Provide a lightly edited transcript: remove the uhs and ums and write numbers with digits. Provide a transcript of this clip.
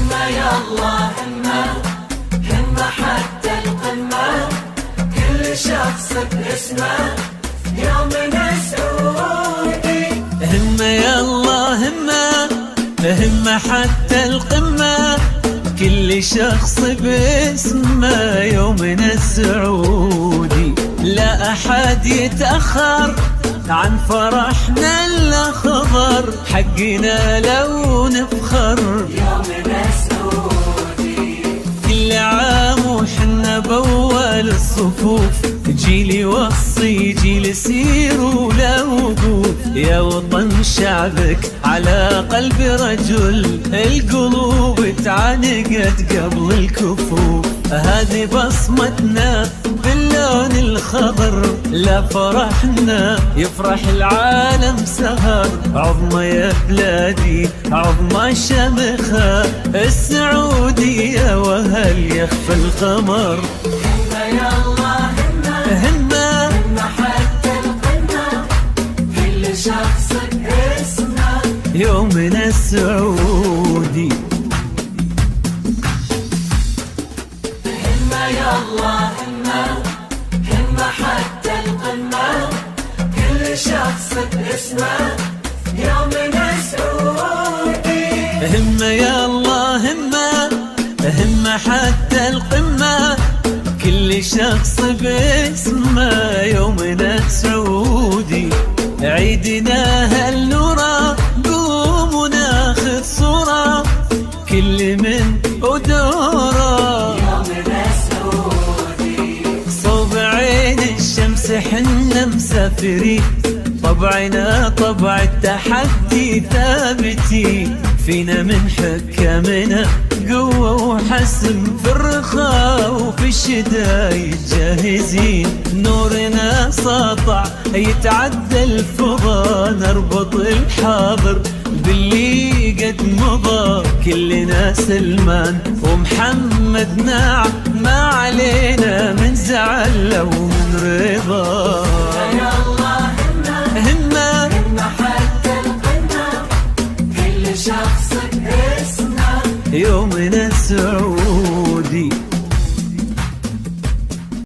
همة يلا همة، همة حتى القمة، كل شخص باسمه يومنا سعودي. همة يلا همة، همة حتى القمة، كل شخص باسمه يومنا السعودي. لا أحد يتأخر عن فرحنا الأخضر، حقنا لو نفخر يومنا سعودي. كل عام وحنا بأول الصفوف، جيل يوصي جيل يسير ولا وقوف. يا وطن شعبك على قلب رجل، القلوب تعانقت قبل الكفوف. هذه بصمتنا باللون الخضر، لا فرحنا يفرح العالم سهر. عظمة يا بلادي عظمة شمخة، السعودية وهل يخفى القمر. همة يلا همة، همة همة حتى القمة، كل شخص باسمه يومنا السعودي. همة يلا همة، همة حتى القمة، كل شخص باسمه يومنا سعودي. همة يلا همة، همة حتى القمة، كل شخص باسمه يومنا سعودي. عيدنا هالنورة قوم وناخذ صورة، كل من ودوره يومنا سعودي. صوب عين الشمس حنا مسافرين، طبعنا طبع التحدي ثابتين. فينا من حكامنا قوة وحسم، في الرخاء وفي الشدايد جاهزين. نورنا ساطع يتعدى الفضا، نربط الحاضر باللي قد مضى. كلنا سلمان ومحمد ناعم، ما علينا من زعل أو من رضا.